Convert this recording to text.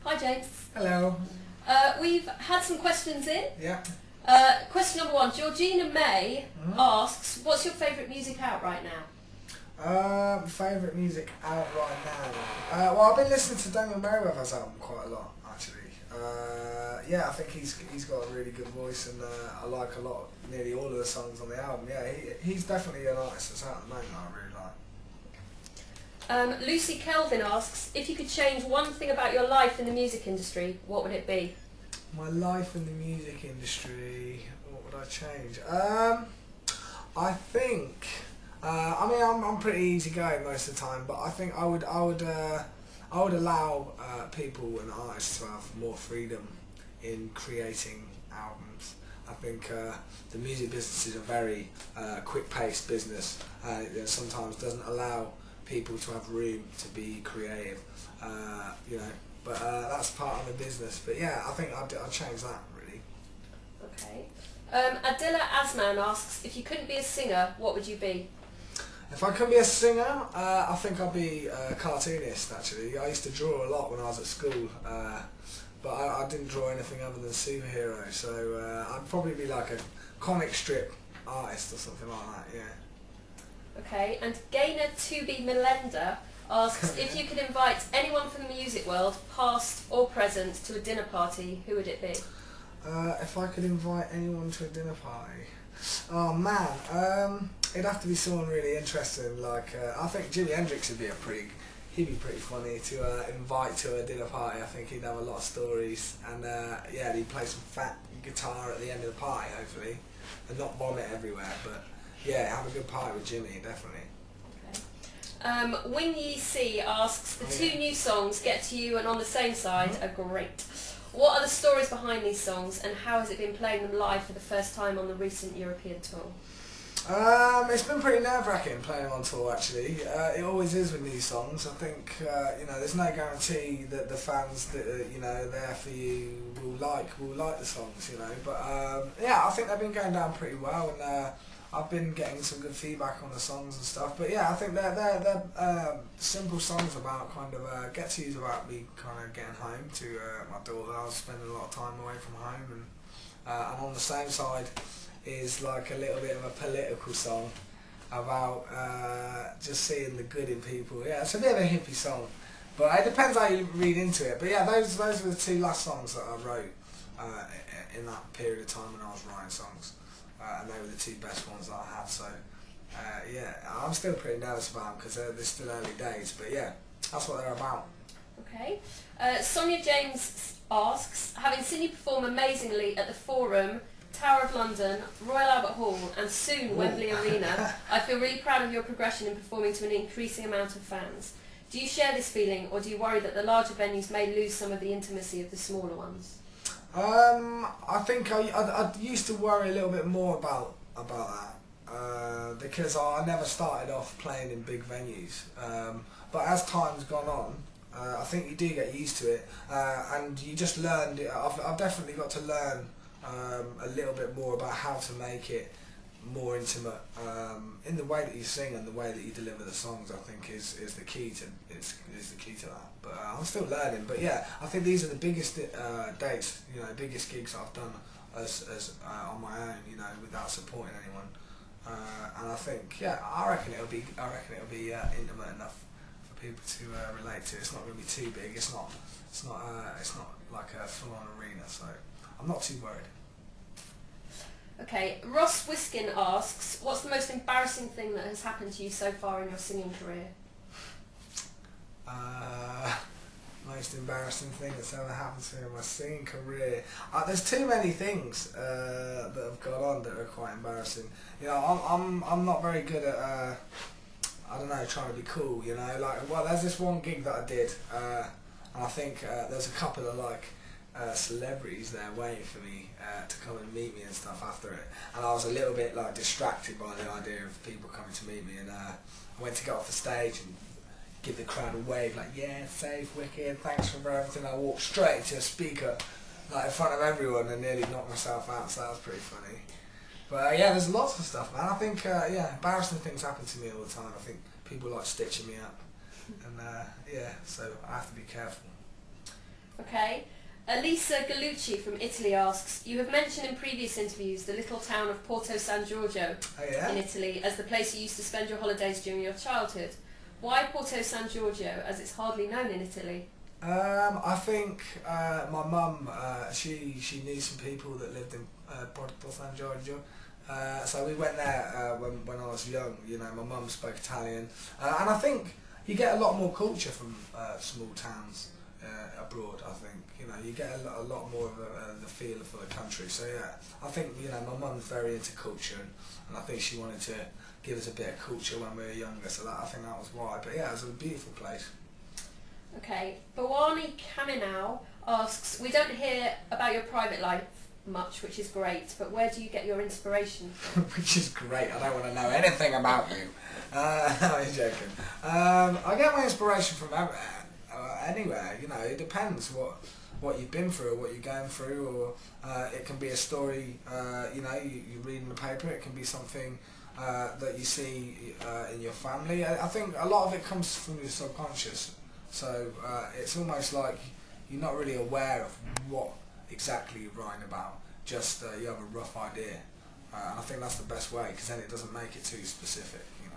Hi James. Hello. We've had some questions in. Yeah. Question number one, Georgina May asks, what's your favourite music out right now? Favourite music out right now? Well, I've been listening to Daniel Merriweather's album quite a lot, actually. Yeah, I think he's got a really good voice, and I like nearly all of the songs on the album. Yeah, he's definitely an artist that's out at the moment I really like. Lucy Kelvin asks, if you could change one thing about your life in the music industry, what would it be? My life in the music industry, what would I change? I think, I mean, I'm pretty easygoing most of the time, but I think I would allow people and artists to have more freedom in creating albums. I think the music business is a very quick-paced business. It sometimes doesn't allow people to have room to be creative, you know. But that's part of the business. But yeah, I think I'd change that, really. Okay. Adila Asman asks, if you couldn't be a singer, what would you be? If I couldn't be a singer, I think I'd be a cartoonist, actually. I used to draw a lot when I was at school, but I didn't draw anything other than superheroes, so I'd probably be like a comic strip artist or something like that, yeah. Okay, and Gaynor 2B Melenda asks, if you could invite anyone from the music world, past or present, to a dinner party, who would it be? If I could invite anyone to a dinner party, oh man, it'd have to be someone really interesting. Like I think Jimi Hendrix would be he'd be pretty funny to invite to a dinner party. I think he'd have a lot of stories, and yeah, he'd play some fat guitar at the end of the party, hopefully, and not vomit everywhere. But yeah, have a good party with Jimmy, definitely. Wing Yi C asks, the two new songs, Get To You and On The Same Side, are great. What are the stories behind these songs, and how has it been playing them live for the first time on the recent European tour? It's been pretty nerve-wracking playing on tour, actually. It always is with new songs. I think you know, there's no guarantee that the fans that you know there for you will like the songs, you know. But yeah, I think they've been going down pretty well, and I've been getting some good feedback on the songs and stuff. But yeah, I think they're simple songs about kind of Get To You's about me kind of getting home to my daughter. I was spending a lot of time away from home, and On The Same Side is like a little bit of a political song about just seeing the good in people. Yeah, it's a bit of a hippie song, but it depends how you read into it. But yeah, those are the two last songs that I wrote in that period of time when I was writing songs. And they were the two best ones that I had, so yeah, I'm still pretty nervous about them because they're still early days, but yeah, that's what they're about. Okay. Sonia James asks, having seen you perform amazingly at the Forum, Tower of London, Royal Albert Hall and soon Wembley Arena, I feel really proud of your progression in performing to an increasing amount of fans. Do you share this feeling, or do you worry that the larger venues may lose some of the intimacy of the smaller ones? I think I used to worry a little bit more about that because I never started off playing in big venues. But as time's gone on, I think you do get used to it, and you just learn. I've definitely got to learn a little bit more about how to make it more intimate in the way that you sing and the way that you deliver the songs. I think is the key to that. But I'm still learning. But yeah, I think these are the biggest dates, you know, biggest gigs I've done as on my own, you know, without supporting anyone. And I think, yeah, I reckon it'll be intimate enough for people to relate to. It's not going to be too big. It's not like a full-on arena. So I'm not too worried. Okay, Ross Wiskin asks, what's the most embarrassing thing that has happened to you so far in your singing career? Most embarrassing thing that's ever happened to me in my singing career. There's too many things that have gone on that are quite embarrassing. You know, I'm not very good at I don't know, trying to be cool. You know, like, well, there's this one gig that I did, and I think there's a couple of like celebrities there waiting for me to come and meet me and stuff after it, and I was a little bit like distracted by the idea of people coming to meet me, and I went to get off the stage and give the crowd a wave like, yeah, safe, wicked, thanks for everything. I walked straight into a speaker like in front of everyone and nearly knocked myself out, so that was pretty funny. But yeah, there's lots of stuff, man. I think yeah, embarrassing things happen to me all the time. I think people like stitching me up, and yeah, so I have to be careful. Okay. Elisa Gallucci from Italy asks, you have mentioned in previous interviews the little town of Porto San Giorgio in Italy as the place you used to spend your holidays during your childhood. Why Porto San Giorgio, as it's hardly known in Italy? I think my mum, she knew some people that lived in Porto San Giorgio. So we went there when I was young. You know, my mum spoke Italian, and I think you get a lot more culture from small towns abroad. I think, you know, you get a lot more of the feel for the country. So yeah, I think, you know, my mum's very into culture, and I think she wanted to give us a bit of culture when we were younger. So I think that was why. But yeah, it was a beautiful place. Okay, Bawani Kaminau asks, we don't hear about your private life much, which is great, but where do you get your inspiration from? Which is great, I don't want to know anything about you. No, I'm joking. I get my inspiration from anywhere, you know, it depends what you've been through or what you're going through, or it can be a story, you know, you read in the paper, it can be something that you see in your family. I think a lot of it comes from your subconscious. So it's almost like you're not really aware of what exactly you're writing about, just you have a rough idea. And I think that's the best way, because then it doesn't make it too specific. You know?